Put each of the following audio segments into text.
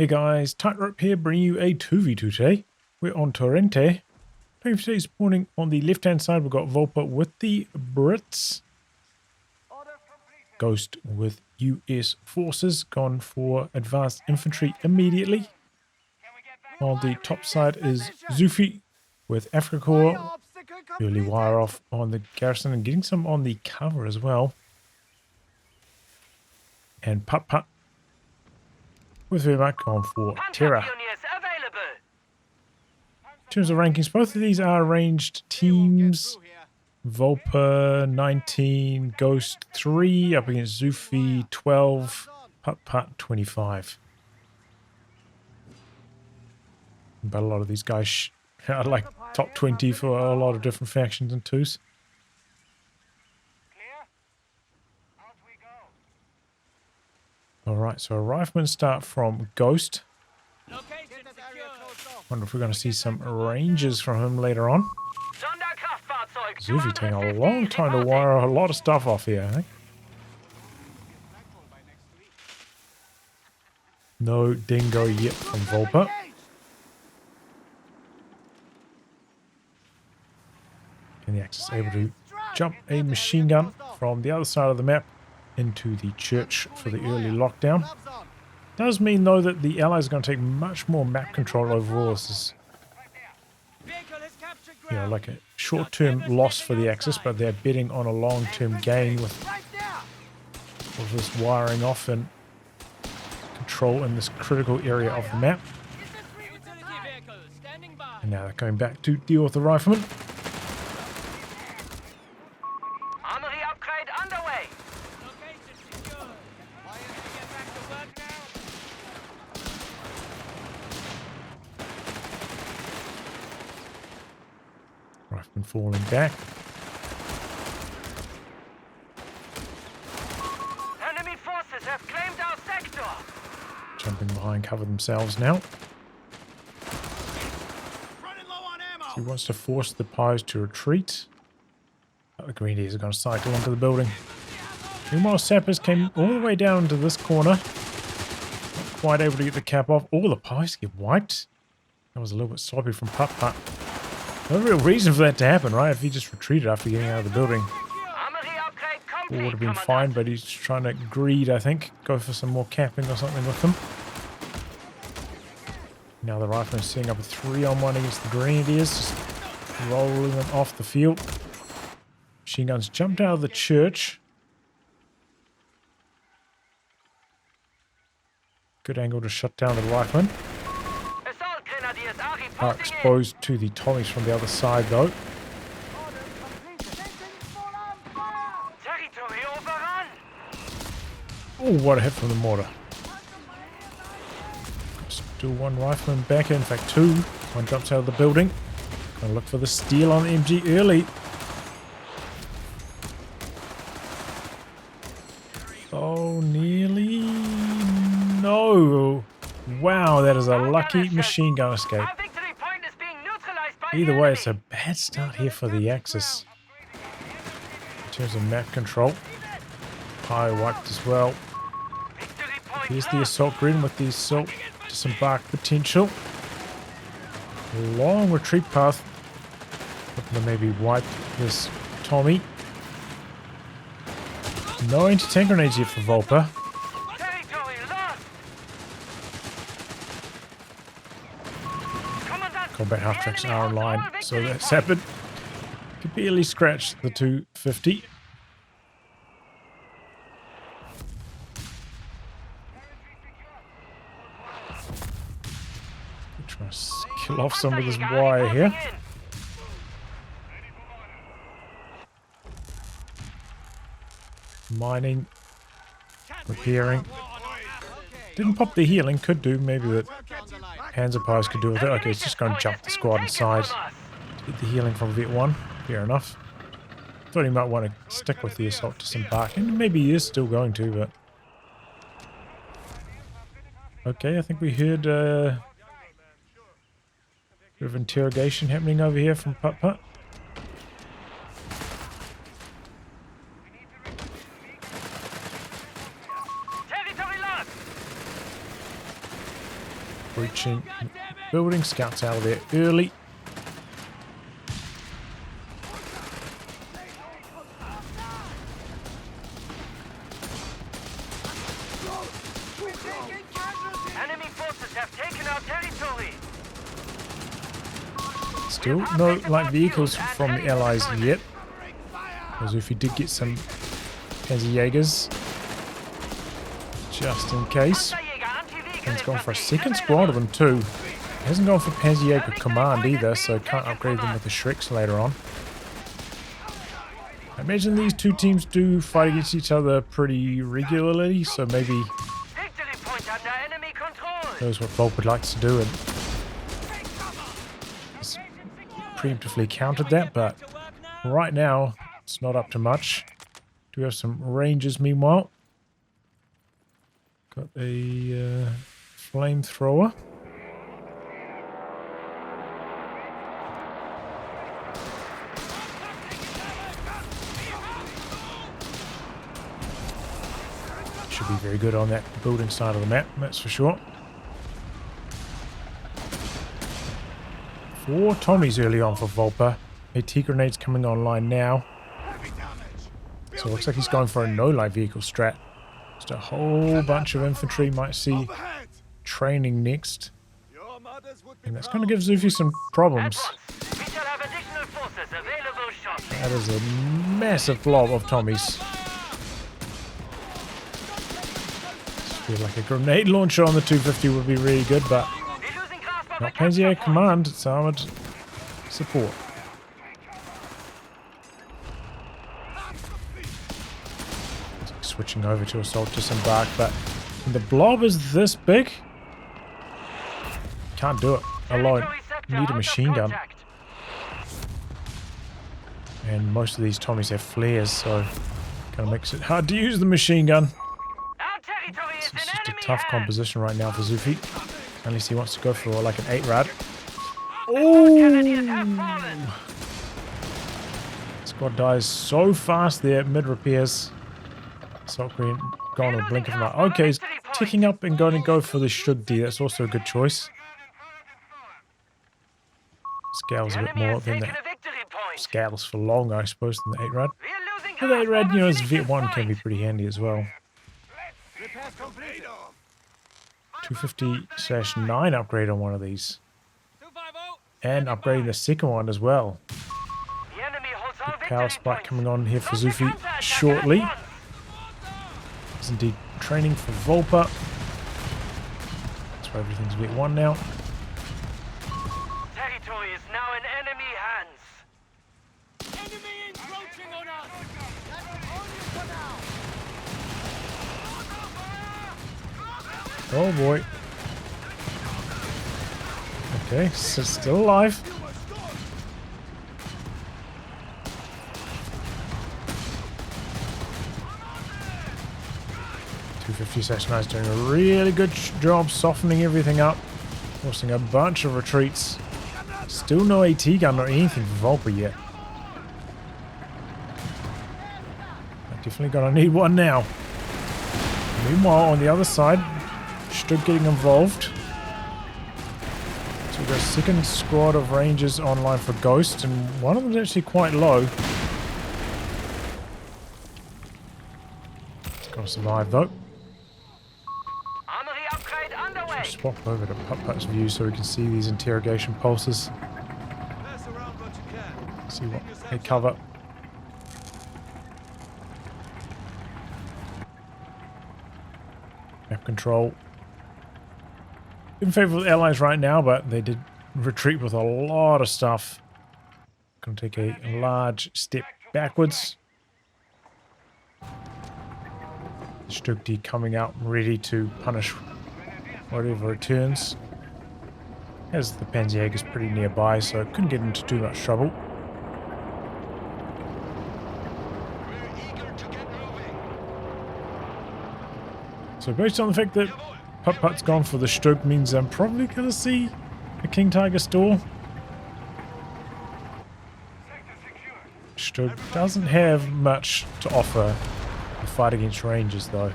Hey guys, Tightrope here, bringing you a 2v2 today. We're on Torrente. Playing for today's morning. On the left-hand side, we've got Vulpa with the Brits. Ghost with US forces, gone for advanced infantry immediately. On the top side is Xufe with Afrika Corps. Early wire off on the garrison and getting some on the cover as well. And PutPut with Wehrmacht gone for Terror. In terms of rankings, both of these are ranged teams. Vulpa 19, Ghost 3 up against Xufe 12, PutPut 25. But a lot of these guys are like top 20 for a lot of different factions and twos. Alright, so riflemen start from Ghost. Wonder if we're going to see some ranges from him later on. Xufe taking a long time to wire a lot of stuff off here, I think. No dingo yet from Vulpa. And the Axis able to jump a machine gun from the other side of the map into the church for the early lockdown. Does mean though that the Allies are going to take much more map control overall. This is, you know, like a short-term loss for the Axis, but they're betting on a long-term gain with this wiring off and control in this critical area of the map. And now they're going back to deal with the riflemen. Riflemen falling back. Enemy forces have claimed our sector. Jumping behind cover themselves now. He wants to force the pies to retreat. But the Greenies are going to cycle onto the building. Meanwhile, sappers came all the way down to this corner. Not quite able to get the cap off. All the pies get wiped. That was a little bit sloppy from PutPut. No real reason for that to happen, right? If he just retreated after getting out of the building, it would have been fine, but he's trying to greed, I think. Go for some more capping or something with them. Now the riflemen setting up a 3-on-1 against the Grenadiers, just rolling them off the field. Machine guns jumped out of the church. Good angle to shut down the riflemen. Are exposed to the Tommies from the other side though. Oh, what a hit from the mortar. Still one rifleman back, in fact two. One jumps out of the building. Gonna look for the steal on the MG early. Oh, nearly. No. Wow, that is a lucky machine gun escape. Either way, it's a bad start here for the Axis. In terms of map control. Pie wiped as well. Here's the assault grid with the assault disembark potential. Long retreat path. Looking to maybe wipe this Tommy. No anti-tank grenades yet for Vulpa. Combat half-tracks are online, so that's happened. Could barely scratch the 250. Try to kill off some of this wire here. Mining, repairing. Didn't pop the healing, could do, maybe that Panzer Pies could do with it. Okay, it's just going to jump the squad inside to get the healing from Vet 1. Fair enough. Thought he might want to stick with the assault disembark, and maybe he is still going to, but... Okay, I think we heard a bit of interrogation happening over here from PutPut. Breaching building, scouts out of there early. Enemy forces have taken our territory. Still no light vehicles from the Allies yet. Because if you did get some Panzerjägers, just in case. And it's gone for a second squad of them too. It hasn't gone for Panzerjäger Command either, so can't upgrade them with the Shreks later on. I imagine these two teams do fight against each other pretty regularly, so maybe knows what Vulpa likes to do and preemptively countered that, but right now it's not up to much. Do we have some Rangers meanwhile? Got a flamethrower. Should be very good on that building side of the map, that's for sure. 4 Tommies early on for Vulpa. AT grenades coming online now. So it looks like he's going for a no light vehicle strat. Just a whole bunch of infantry. Might see training next. And that's going to give Xufe some problems. That is a massive blob of Tommies. Feel like a grenade launcher on the 250 would be really good, but not Panzer Command, it's armored support. Switching over to assault disembark, but when the blob is this big, can't do it alone. Need a machine gun. And most of these Tommies have flares, so kind of makes it hard to use the machine gun. It's just a tough composition right now for Xufe. Unless he wants to go for like an 8-rad. Oh! Squad dies so fast there mid repairs. Assault Green gone in a blink of an eye. Okay, he's ticking up and going to go for the Shugdi. That's also a good choice. Scales a bit more than the scales for longer, I suppose, than the 8-rad. But the 8-rad, you know, as Vet 1 can be pretty handy as well. 250/9 upgrade on one of these. And upgrading the second one as well. The power spike coming on here for Xufe shortly. Is indeed training for Vulpa. That's why everything's Vet 1 now. Territory is now in enemy hands. Enemy encroaching on us. That's only for now. Oh boy. Okay, so still alive. .250/9 is doing a really good job softening everything up, forcing a bunch of retreats. Still no AT gun or anything for Vulpa yet. I'm definitely gonna need one now. Meanwhile, on the other side, Stug getting involved. So we've got a second squad of Rangers online for Ghost, and one of them is actually quite low. It's gonna survive though. Swap over to PutPut's view so we can see these interrogation pulses. See what they cover. Map control. In favor of the Allies right now, but they did retreat with a lot of stuff. Gonna take a large step backwards. Stugdi coming out ready to punish whatever returns. As the Panzerjäger is pretty nearby, so it couldn't get into too much trouble. So based on the fact that PutPut's gone for the Stug means I'm probably going to see a King Tiger store. Stug doesn't have much to offer the fight against Rangers though.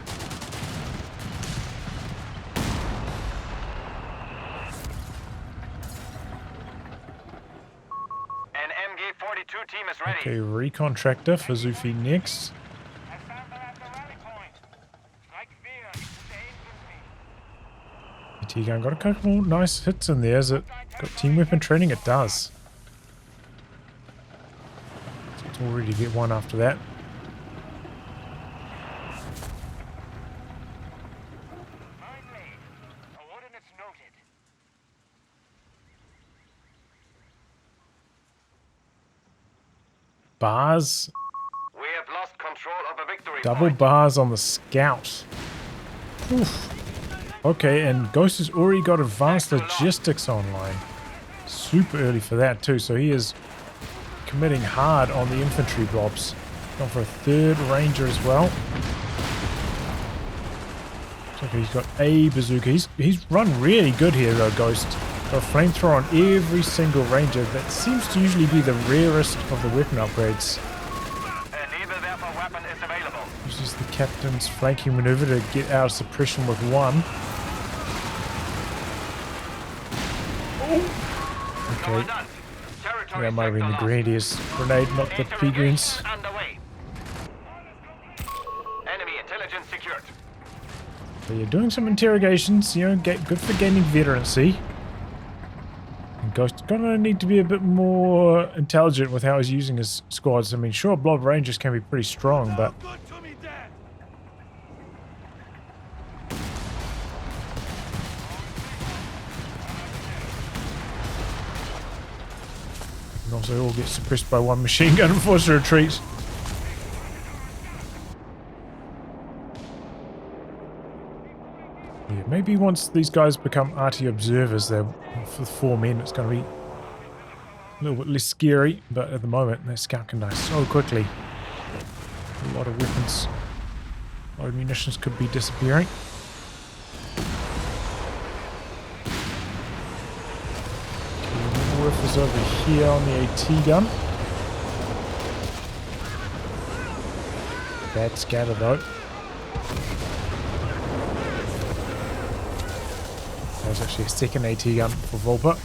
2 team is ready. Okay, recon tractor for Xufe next. AT gun got a couple nice hits in there. Has it got team weapon training? It does. So it's already get one after that. Bars. We have lost control of a victory Double point. bars on the scout. Oof. Okay, and Ghost has already got advanced logistics online. Super early for that too, so he is committing hard on the infantry blobs. Gone for a third ranger as well. Okay, he's got a bazooka. He's run really good here though, Ghost. Got a flamethrower on every single ranger. That seems to usually be the rarest of the weapon upgrades. Weapon is available. Uses the captain's flanking maneuver to get out of suppression with one. Okay. That might have been the Grenadier's grenade, not the pea greens. Enemy intelligence secured. So you're doing some interrogations, you know, good for gaining veterancy. And Ghost's gonna need to be a bit more intelligent with how he's using his squads. I mean, sure, Blob Rangers can be pretty strong, but... And also they all get suppressed by one machine gun and force a retreat. Yeah, maybe once these guys become RT observers, they're for 4 men, it's going to be a little bit less scary, but at the moment, their scout can die so quickly. A lot of weapons, a lot of munitions could be disappearing. Okay, Wolf is over here on the AT gun. Bad scatter though. There's actually a second AT gun for Vulpa.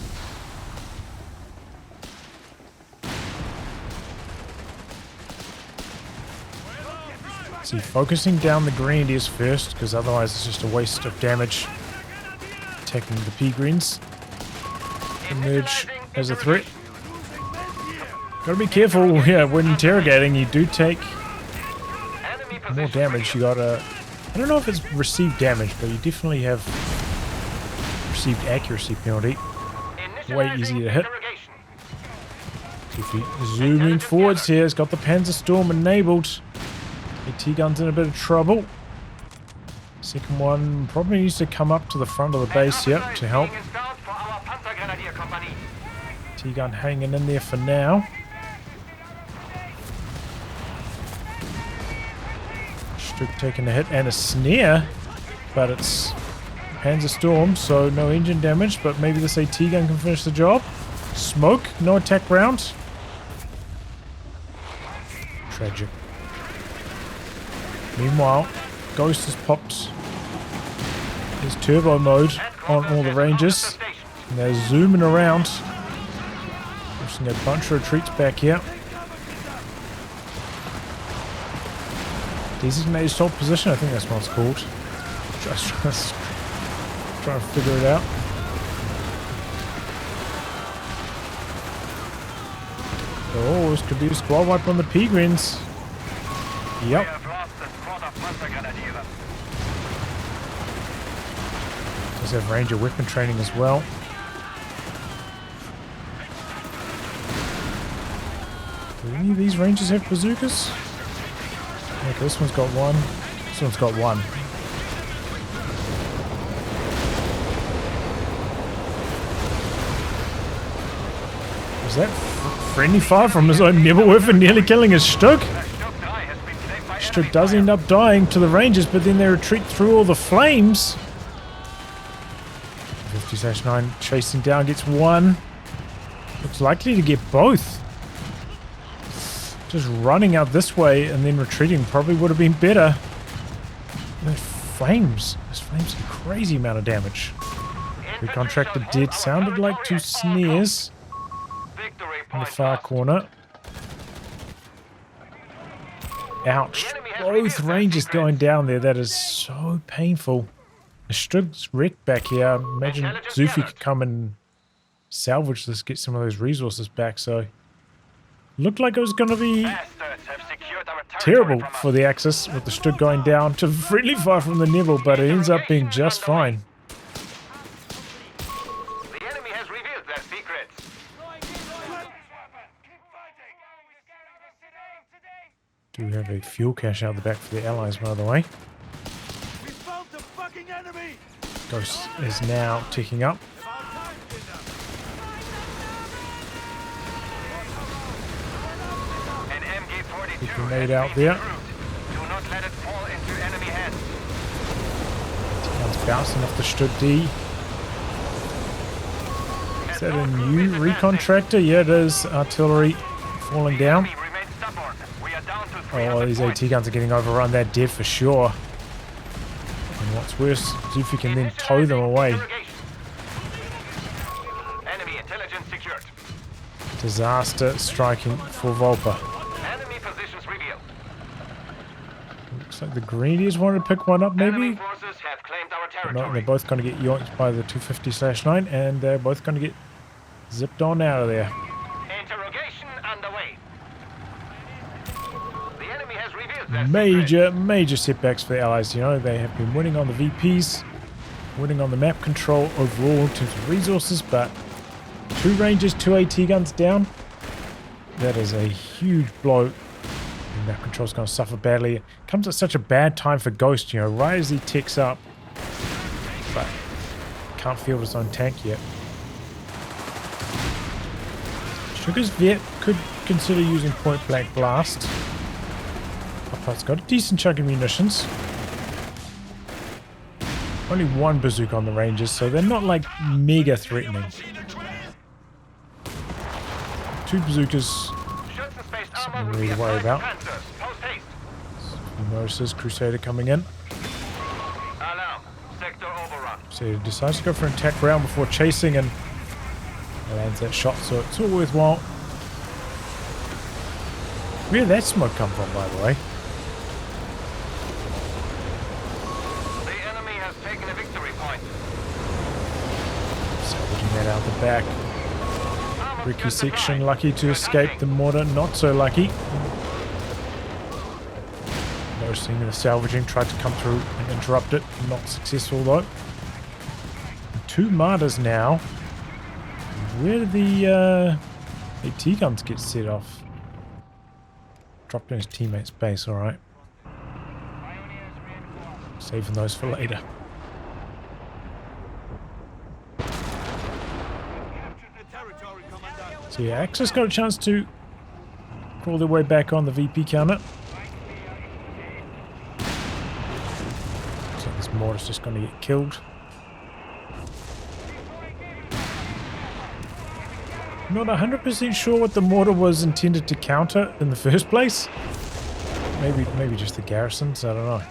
See, focusing down the Grenadiers first, because otherwise it's just a waste of damage. Attacking the pea greens. Emerge as a threat. Gotta be careful, yeah, when interrogating you do take more damage. You gotta... I don't know if it's received damage, but you definitely have received accuracy penalty. Way easier to hit. So if you zoom in forwards here, it's got the Panzerstorm enabled. AT gun's in a bit of trouble. Second one probably needs to come up to the front of the base here to help. AT gun hanging in there for now. Strick taking a hit and a snare, but it's Panzerstorm, so no engine damage, but maybe this AT gun can finish the job. Smoke, no attack round. Tragic. Meanwhile, Ghost has popped his turbo mode on all the Rangers, and they're zooming around, forcing a bunch of retreats back here. Designated assault position, I think that's what it's called. Just trying to figure it out. Oh, this could be a squad wipe on the pea greens. Yep. Does have ranger weapon training as well. Do any of these rangers have bazookas? Okay, this one's got one. This one's got one. Was that friendly fire from his own Nebelwerfer nearly killing his Stuck? Stuck does end up dying to the Rangers, but then they retreat through all the flames. 50-9 chasing down, gets one. Looks likely to get both. Just running out this way and then retreating probably would have been better. Those flames do a crazy amount of damage. Recontractor dead, sounded like two snares in the far corner. Ouch. Both ranges going down there. That is so painful. The Strug's wrecked back here. Imagine Xufe could come and salvage this, get some of those resources back. So, looked like it was going to be terrible for the Axis with the Strug going down to friendly fire from the Neville, but it ends up being just fine. The enemy has revealed their secrets. Do have a fuel cache out the back for the Allies, by the way. We found the fucking enemy. Ghost is now ticking up. An MG-42 Big grenade out there. Do not let it fall into enemy hands. One's bouncing off the Strug D. Is that a new recon tractor? Yeah, it is. Artillery falling down. Enemy remains stubborn. We are down to Oh, 300 these points. AT guns are getting overrun. They're dead for sure. And what's worse, Xufe can then tow them away. Enemy intelligence secured. Disaster striking for Vulpa. Enemy positions revealed. Looks like the Greenies wanted to pick one up, Enemy maybe. forces have claimed our No, territory. they're both going to get yoinked by the 250/9, and they're both going to get zipped on out of there. Interrogation underway. The enemy has revealed their Major setbacks for the Allies. You know, they have been winning on the VPs, winning on the map control overall in terms of resources, but 2 Rangers, 2 AT guns down. That is a huge blow. And map control's going to suffer badly. It comes at such a bad time for Ghost, you know, right as he ticks up. But can't field his own tank yet. Sugar's Vet could consider using point blank blast. PutPut's got a decent chunk of munitions. Only 1 bazooka on the Rangers, so they're not like mega threatening. 2 bazookas, something really to worry about. He notices Crusader coming in. Alarm. Sector overrun. So he decides to go for an attack round before chasing and lands that shot, so it's all worthwhile. Where did that smoke come from, by the way? The enemy has taken a victory point. Salvaging that out the back. Ricky section, lucky to escape the mortar, not so lucky. Noticing the salvaging, tried to come through and interrupt it, not successful though. 2 martyrs now. Where did the AT guns get set off? Dropped in his teammate's base, alright. Saving those for later. So yeah, Axis got a chance to crawl their way back on the VP counter. So this mortar's just going to get killed. Not 100% sure what the mortar was intended to counter in the first place. Maybe just the garrisons, I don't know.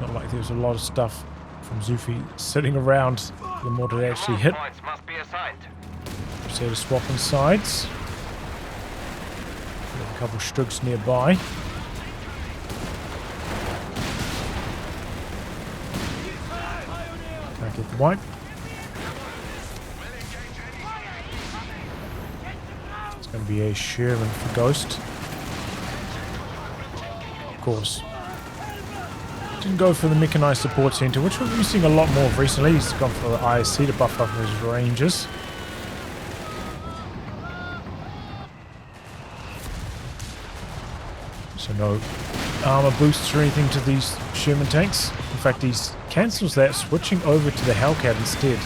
Not like there was a lot of stuff from Xufe sitting around the mortar actually hit. Points must be assigned. Crusader swapping sides. Got a couple of Strugs nearby. Can't get the wipe. It's going to be a Sherman for Ghost. Of course. Didn't go for the mechanized support center, which we've been seeing a lot more of recently. He's gone for the ISC to buff up his Rangers. So no armor boosts or anything to these Sherman tanks. In fact, he cancels that, switching over to the Hellcat instead.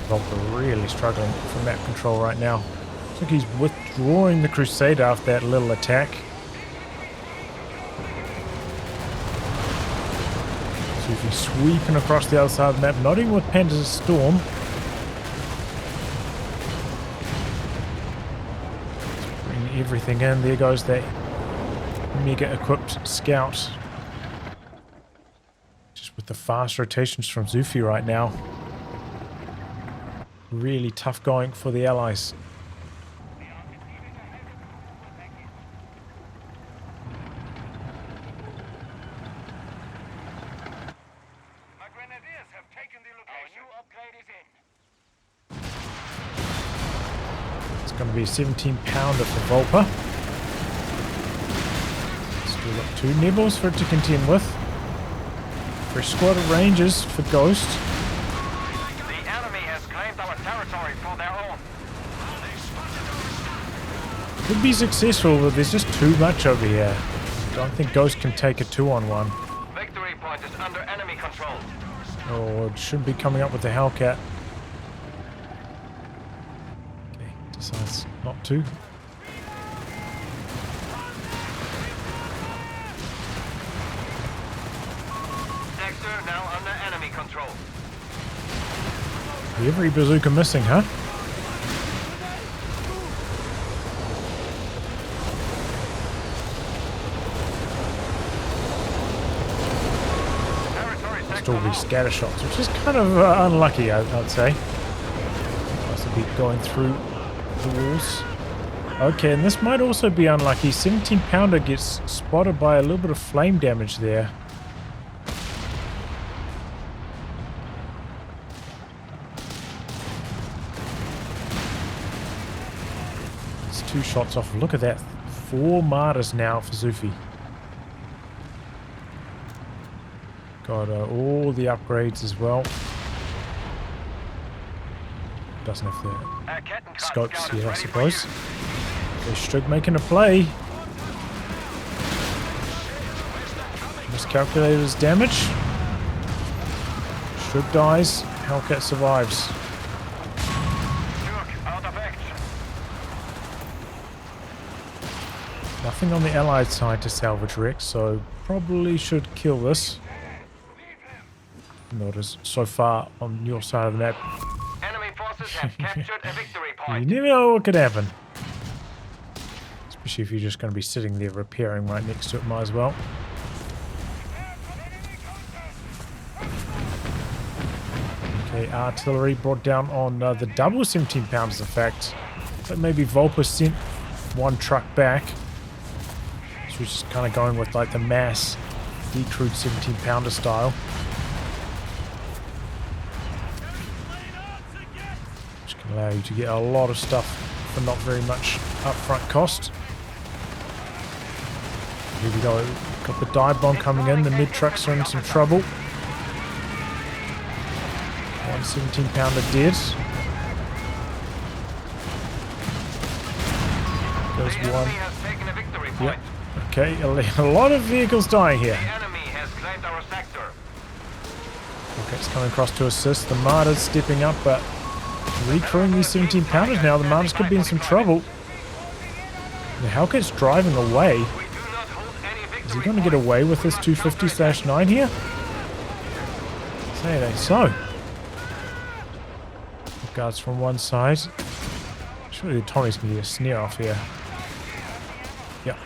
Vulpa really struggling for map control right now. Looks like he's withdrawing the Crusader after that little attack. So if he's sweeping across the other side of the map, not even with Panzer's Storm. Let's bring everything in. There goes that mega equipped scout. Just with the fast rotations from Xufe right now. Really tough going for the Allies. My grenadiers have taken the location. Our new upgrade is in. It's going to be a 17-pounder for Vulpa. Still got 2 nibbles for it to contend with. Fresh squad of Rangers for Ghost. The enemy has claimed our territory for their own. Could be successful, but there's just too much over here. Don't think Ghost can take a 2-on-1. Victory point is under enemy control. Oh, it should be coming up with the Hellcat. Okay, decides not to. Dexter now under enemy control. Every bazooka missing, huh? All these scatter shots, which is kind of unlucky, I'd say. Must be going through the walls. Okay, and this might also be unlucky. 17-pounder gets spotted by a little bit of flame damage there. It's 2 shots off. Look at that. 4 martyrs now for Xufe. Got all the upgrades as well. Doesn't have the scopes here, I suppose. Okay, Strig making a play. Miscalculated his damage. Strig dies. Hellcat survives. Nothing on the Allied side to salvage Rex, so probably should kill this. Notice so far on your side of the map. Enemy forces have captured a victory point. You never know what could happen. Especially if you're just going to be sitting there repairing right next to it, might as well. Okay, artillery brought down on the double 17-pounders, in fact. But maybe Vulpa sent 1 truck back. So we're just kind of going with like the mass decrude 17-pounder style. Allow you to get a lot of stuff for not very much upfront cost. Here we go. Got the dive bomb coming in. The mid trucks are in some trouble. 1 17-pounder dead. There's one. Yep. Okay, a lot of vehicles dying here. The enemy has claimed our sector. Okay, it's coming across to assist. The martyrs stepping up, but recrewing these 17-pounders now. The martyrs could be in some trouble. The Hellcat's driving away. Is he going to get away with this 250/9 here? Say it ain't so. Guards from one side. Surely the Tommy's going to get a snare off here. Yep.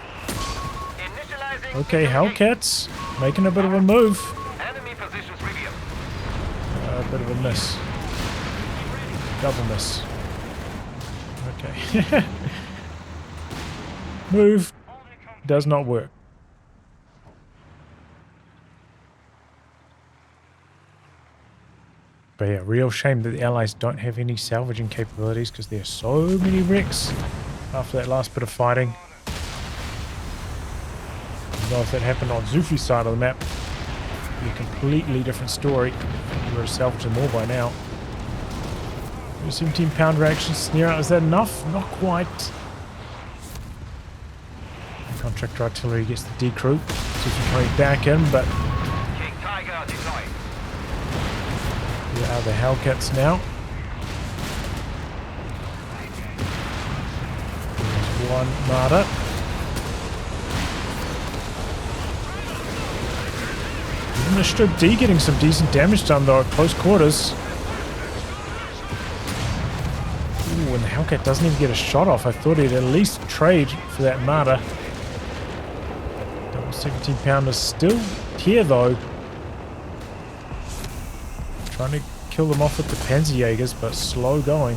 Okay, Hellcats making a bit of a move. Enemy positions revealed. A bit of a miss. Double miss. Okay. Move does not work. But yeah, real shame that the Allies don't have any salvaging capabilities because there are so many wrecks after that last bit of fighting. I don't know if that happened on Xufe's side of the map. It'd be a completely different story. You would have salvaged them all by now. 17-pounder action snare. Is that enough? Not quite. Contractor artillery gets the decrew. Xufe coming back in, but King Tiger deployed. here are the Hellcats now. There's 1 martyr. Even the Strip D getting some decent damage done though at close quarters. Ooh, and the Hellcat doesn't even get a shot off. I thought he'd at least trade for that martyr. 17-pounder still here though. Trying to kill them off with the Panzerjägers, but slow going.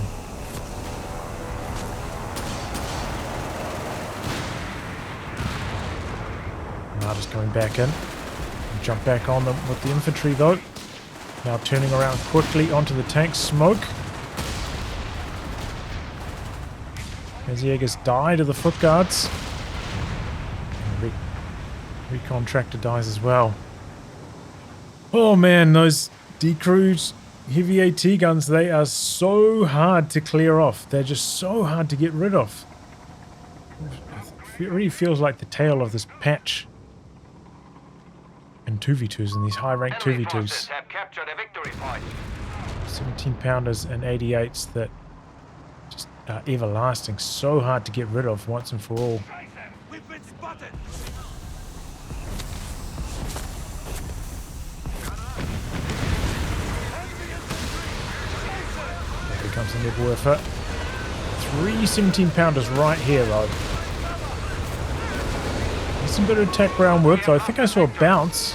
Now just going back in. Jump back on them with the infantry though. Now turning around quickly onto the tank smoke. Panzerjägers die to the foot guards. And recon tractor dies as well. Oh man, those decrewed heavy AT guns, they are so hard to clear off. They're just so hard to get rid of. It really feels like the tail of this patch. And 2v2s and these high rank 2v2s. 17 pounders and 88s that just are everlasting. So hard to get rid of once and for all. We've been spotted. Here comes the Nebelwerfer. 3 17 pounders right here though. Some bit of attack groundwork though. I think I saw a bounce.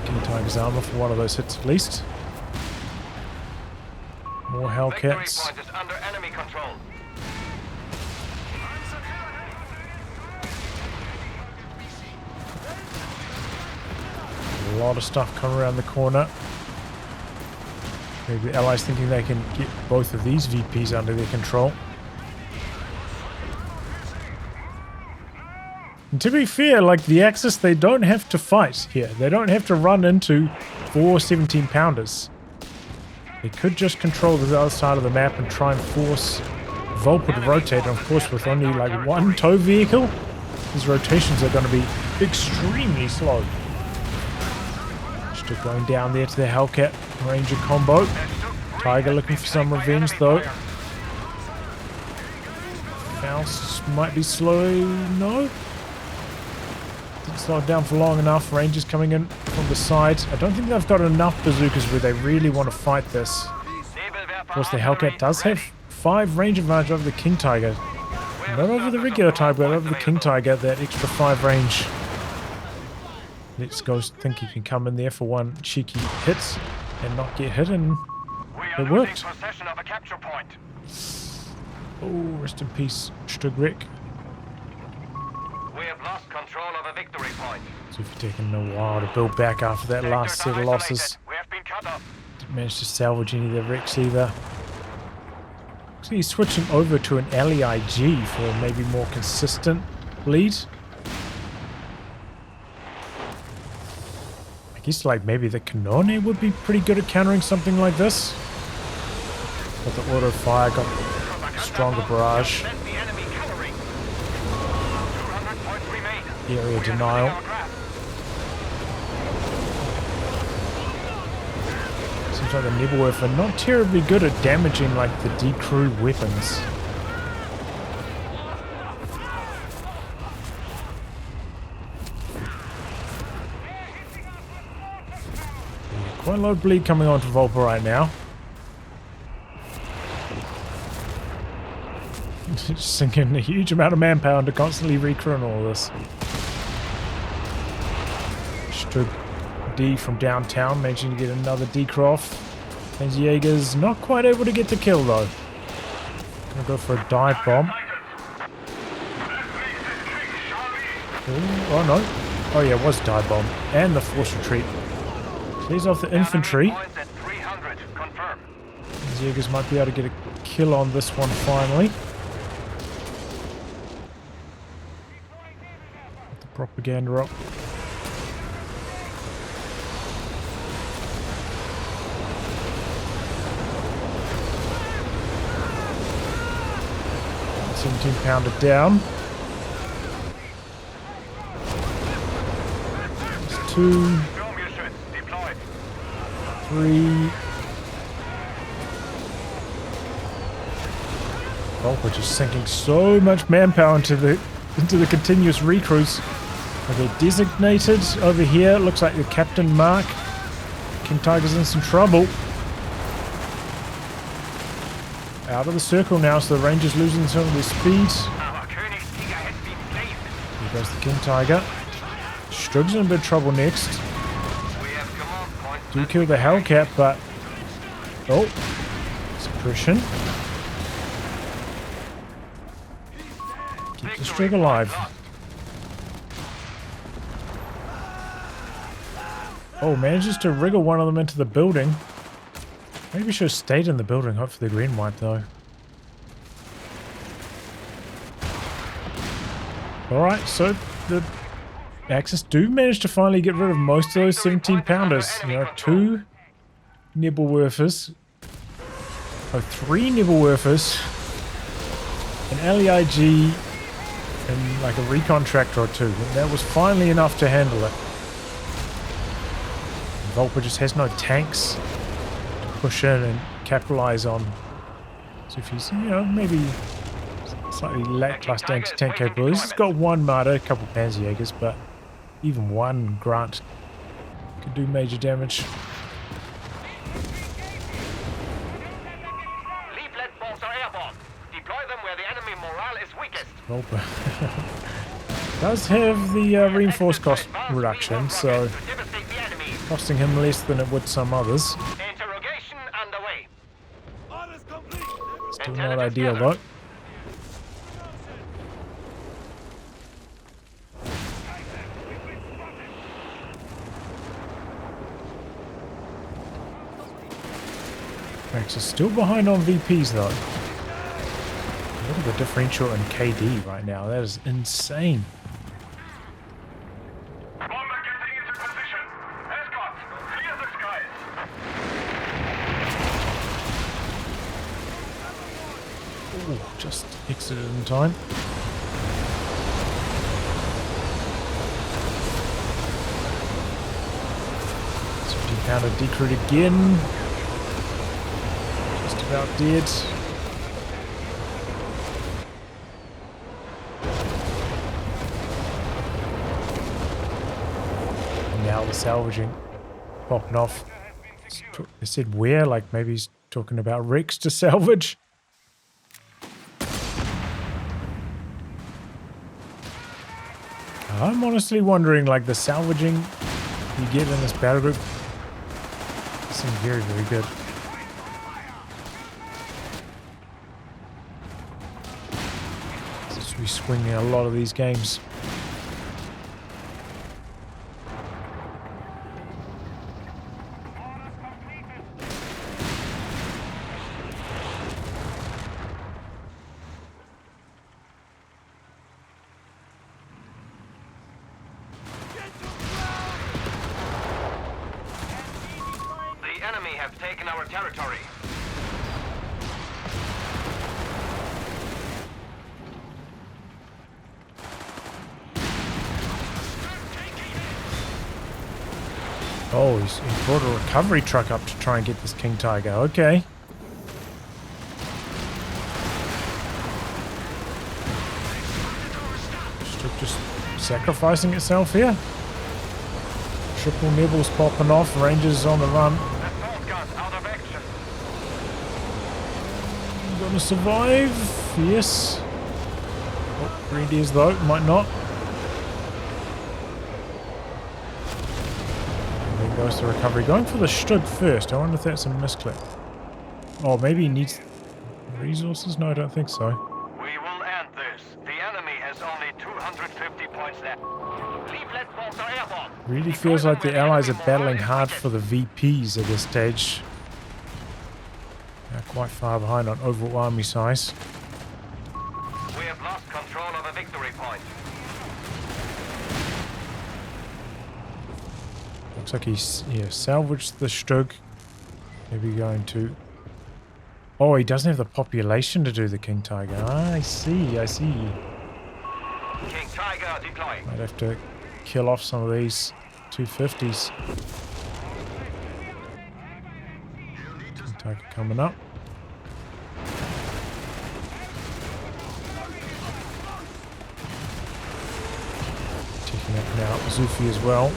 King Tiger's armor for one of those hits at least. More Hellcats. A lot of stuff coming around the corner. Maybe the Allies thinking they can get both of these VPs under their control. And to be fair, like the Axis, they don't have to fight here. They don't have to run into 4 17 pounders. They could just control the other side of the map and try and force Vulpa to rotate. And of course, with only like one tow vehicle, these rotations are going to be extremely slow. Just going down there to the Hellcat Ranger combo. Tiger looking for some revenge though. Faust might be slow. No. Didn't slow it down for long enough. Rangers coming in from the side. I don't think they've got enough bazookas where they really want to fight this. Of course, the Hellcat does have 5 range advantage over the King Tiger. Not over the regular Tiger, but over the King Tiger, that extra 5 range. Let's go think he can come in there for one cheeky hit and not get hit, and it worked. Oh, rest in peace, Stugrek. We have lost control of a victory point. Xufe taking a while to build back after that last set of losses. We have been cut off. Didn't manage to salvage any of the wrecks either. So he's switching over to an LEIG for maybe more consistent lead. I guess like maybe the Canone would be pretty good at countering something like this. But the auto fire got a stronger barrage. Area denial. Seems like the Nebelwerfer not terribly good at damaging like the decrew weapons. Quite a lot of bleed coming onto Vulpa right now. Just sinking a huge amount of manpower to constantly recruit all this. Stug D from downtown, managing to get another decrew off. Panzerjägers not quite able to get the kill though. Gonna go for a dive bomb. Oh no. Oh yeah, it was dive bomb. And the force retreat. Clears off the infantry. Panzerjägers might be able to get a kill on this one finally. Put the propaganda up. £17 down. There's 2, 3. Vulpa just sinking so much manpower into the continuous recruits. Okay, designated over here. Looks like the Captain Mark. King Tiger's in some trouble. Out of the circle now, so the Rangers losing some of their speed. Here goes the King Tiger. Strug's in a bit of trouble next. We have command point Do kill the Hellcat, but... Oh. Suppression. Keep the Strig alive. Oh, manages to wriggle one of them into the building. Maybe should have stayed in the building. Hope for the green white though. Alright, so the Axis do manage to finally get rid of most of those 17 pounders. You know, 2 Nebelwerfers. Oh, 3 Nebelwerfers. An LEIG and like a recon tractor or 2. That was finally enough to handle it. Vulpa just has no tanks to push in and capitalize on. So if he's, you know, maybe slightly lackluster anti-tank capabilities, he's got 1 Marder, a couple Panzerjägers, but even 1 Grunt could do major damage. Leaflet bombs are airborne. Deploy them where the enemy morale is weakest. Vulpa does have the reinforced cost reduction, so costing him less than it would some others. Interrogation underway. Still not ideal though. Max is still behind on VPs though. Look at the differential in KD right now. That is insane. Bomber getting into position. Escort, clear the skies. Ooh, just exited in time. Pounder decrued again. Just about dead. And now the salvaging popping off. They said where? Like maybe he's talking about Rex to salvage. I'm honestly wondering, like the salvaging you get in this battle group seems very, very good. Since we swing in a lot of these games. Oh, he brought a recovery truck up to try and get this King Tiger. Okay. Just sacrificing itself here. Triple Nibbles popping off. Rangers on the run. Gonna survive. Yes. Oh, Grenadiers though. Might not. Goes to recovery. Going for the Stug first. I wonder if that's a misclick. Oh, maybe he needs resources? No, I don't think so. We will end this. The enemy has only 250 points left. Leaflet bombs are airborne. Really feels like the Allies are battling hard for the VPs at this stage. They're quite far behind on overall army size. We have lost control of a victory point. Looks like he's salvaged the Stug. Maybe going to... Oh, he doesn't have the population to do the King Tiger. Ah, I see, I see. King Tiger deploying. Might have to kill off some of these 250s. King Tiger coming up. Taking up now Xufe as well.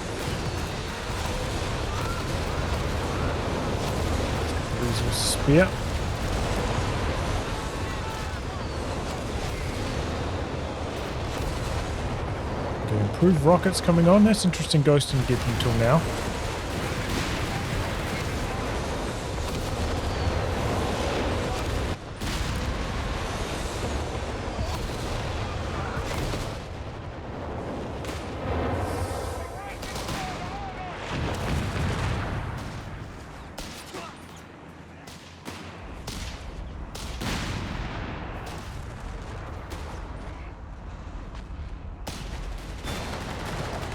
Resource spear. Okay, improved rockets coming on. That's interesting ghosting get until now.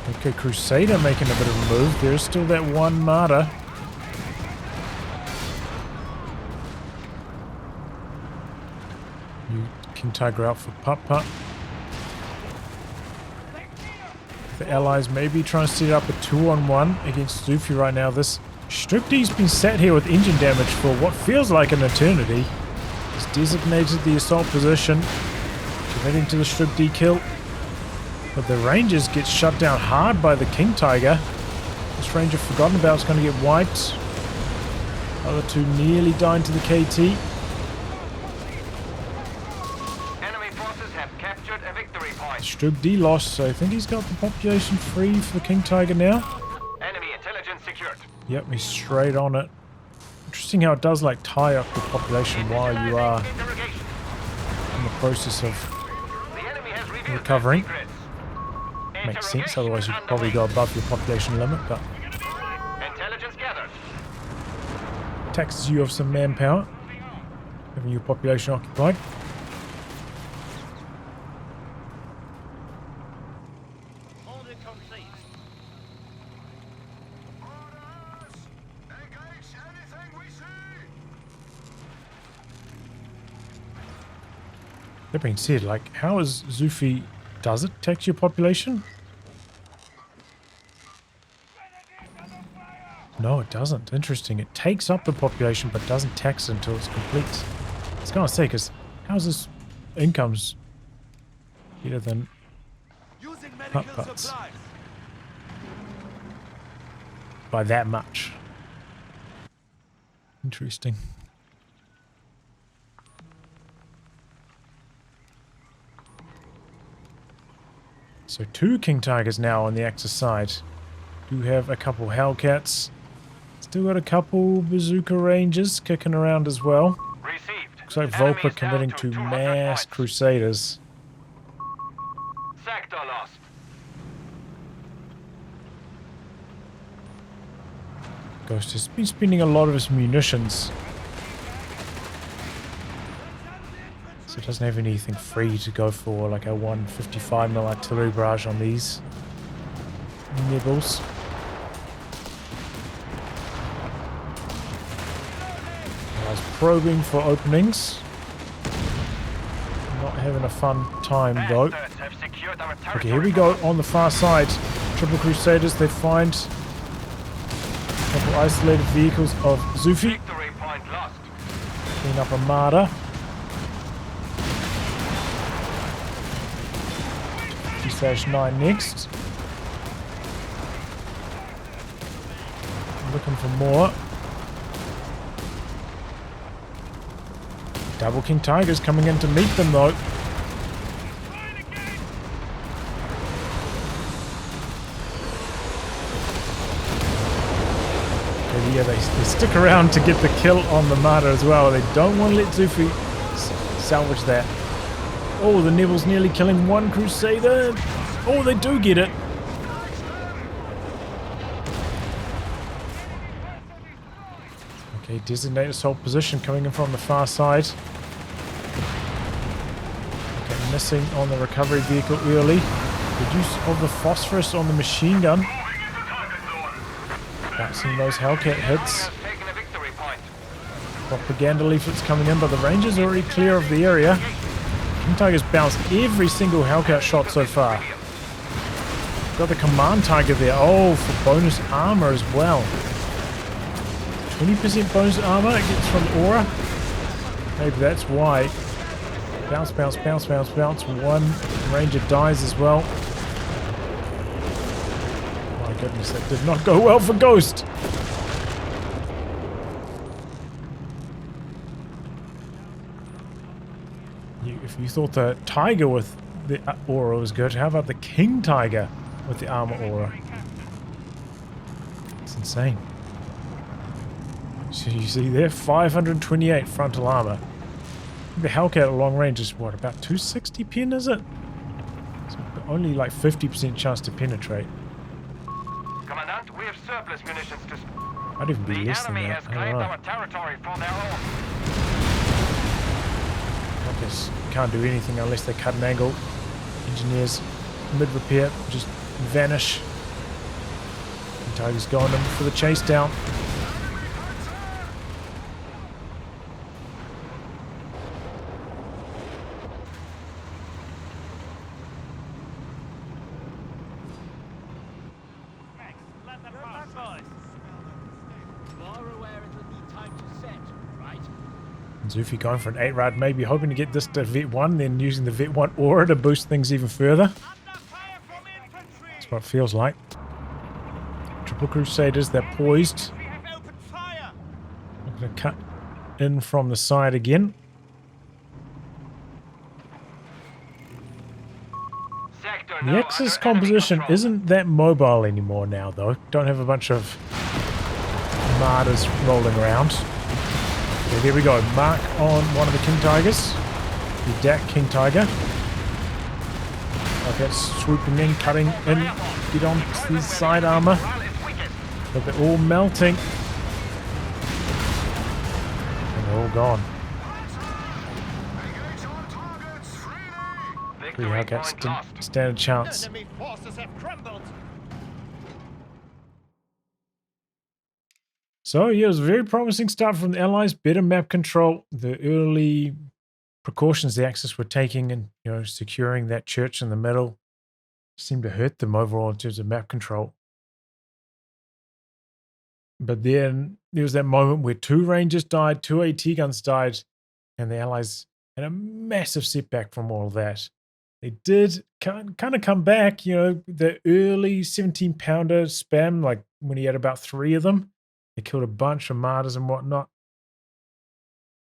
Okay, Crusader making a bit of a move. There's still that one martyr. You King Tiger out for PutPut. The allies may be trying to set up a 2-on-1 against Xufe right now. This Strip D's been sat here with engine damage for what feels like an eternity. He's designated the assault position, committing to the Strip D kill. But the Rangers get shut down hard by the King Tiger. This Ranger forgotten about is going to get wiped. Other two nearly dying to the KT. Enemy forces have captured a victory point. Strip D lost, so I think he's got the population free for the King Tiger now. Enemy intelligence secured. Yep, he's straight on it. Interesting how it does like tie up the population while you are in the process of The enemy has revealed recovering. their secrets. Makes sense, otherwise you'd probably go above your population limit, but Intelligence gathered. taxes you of some manpower, having your population occupied. That being said, like, how is Xufe, does it tax your population? No, it doesn't. Interesting. It takes up the population, but doesn't tax it until it's complete. I was gonna say, because how's this income's better than PutPut's by that much? Interesting. So 2 King Tigers now on the Axis side. Do have a couple Hellcats. Still got a couple Bazooka Rangers kicking around as well. Received. Looks like Enemy Vulpa is down committing to to 200 mass points. Crusaders. Sector lost. Ghost has been spending a lot of his munitions. So it doesn't have anything free to go for, like a 155mm artillery barrage on these nibbles. I was probing for openings. Not having a fun time though. Bastards have secured our Okay, here we go on the far side. Triple Crusaders, they find a couple isolated vehicles of Xufe. Victory point lost. Clean up a martyr. 2/9 next. Looking for more. Double King Tigers coming in to meet them though. Okay, yeah, they stick around to get the kill on the martyr as well. They don't want to let Xufe salvage that. Oh, the Nibble's nearly killing one Crusader. Oh, they do get it. Okay, designate assault position coming in from the far side. Okay, missing on the recovery vehicle early. Good use of the phosphorus on the machine gun. Bouncing those Hellcat hits. Has taken a victory point. Propaganda leaflets coming in, but the Rangers are already clear of the area. King Tiger's bounced every single Hellcat shot so far. Got the Command Tiger there. Oh, for bonus armor as well. 20% bonus armor it gets from Aura. Maybe that's why. Bounce, bounce, bounce, bounce, bounce. One Ranger dies as well. My goodness, that did not go well for Ghost. If you thought the Tiger with the Aura was good, how about the King Tiger with the armor Aura? It's insane. So you see there, 528 frontal armor. The Hellcat at long range is what, about 260 pin, is it? So only like 50% chance to penetrate. Commandant, we have surplus munitions to... Might even be The less than enemy that. has I don't claimed know. our territory for their own. Hellcats can't do anything unless they cut an angle. Engineers, mid-repair, just vanish. Tiger's going in for the chase down. Xufe going for an 8-rad, maybe hoping to get this to Vet 1, then using the Vet 1 aura to boost things even further. That's what it feels like. Triple Crusaders, they're poised. I'm going to cut in from the side again. The Axis composition isn't that mobile anymore now, though. Don't have a bunch of martyrs rolling around. Okay, there we go. Mark on one of the King Tigers. The DAC King Tiger. Like that's swooping in, cutting in. Get on to the side armor. But they're all melting. And they're all gone. Three Hellcats didn't stand a chance. So yeah, it was a very promising start from the Allies. Better map control. The early precautions the Axis were taking and, you know, securing that church in the middle seemed to hurt them overall in terms of map control. But then there was that moment where 2 Rangers died, 2 AT guns died, and the Allies had a massive setback from all of that. They did kind of come back, you know, the early 17-pounder spam, like when he had about 3 of them. They killed a bunch of martyrs and whatnot.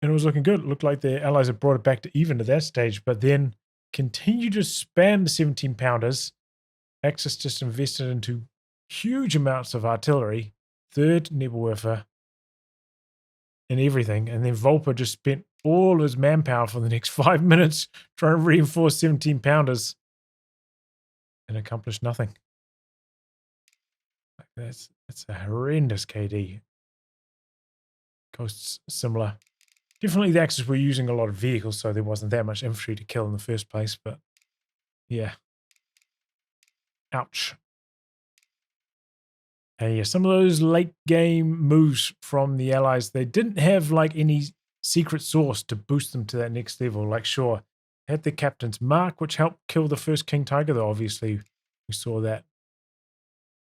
And it was looking good. It looked like the Allies had brought it back to even to that stage, but then continued to spam the 17-pounders. Axis just invested into huge amounts of artillery, 3rd Nebelwerfer, and everything. And then Vulpa just spent all of his manpower for the next 5 minutes trying to reinforce 17-pounders and accomplished nothing. That's a horrendous KD. Ghosts similar. Definitely the Axis were using a lot of vehicles, so there wasn't that much infantry to kill in the first place, but yeah. Ouch. And yeah, some of those late game moves from the Allies, they didn't have like any secret sauce to boost them to that next level. Like sure, had the Captain's Mark, which helped kill the first King Tiger, though obviously we saw that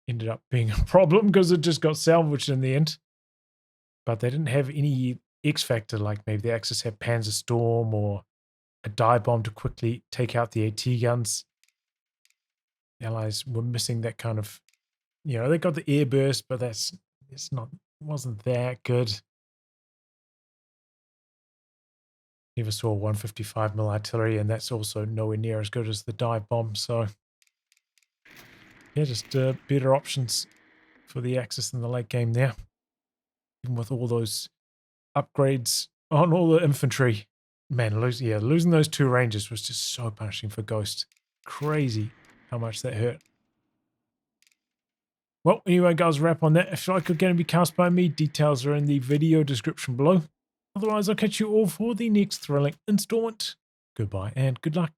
ended up being a problem because it just got salvaged in the end. But they didn't have any X factor, like maybe the Axis had Panzer Storm or a dive bomb to quickly take out the AT guns. The Allies were missing that kind of, you know, they got the air burst, but wasn't that good. Never saw 155mm artillery, and that's also nowhere near as good as the dive bomb. So yeah, just better options for the Axis in the late game there. Even with all those upgrades on all the infantry. Man, losing those 2 Rangers was just so punishing for Ghost. Crazy how much that hurt. Well, anyway, guys, wrap on that. If you like you're going to be cast by me, details are in the video description below. Otherwise, I'll catch you all for the next thrilling installment. Goodbye and good luck.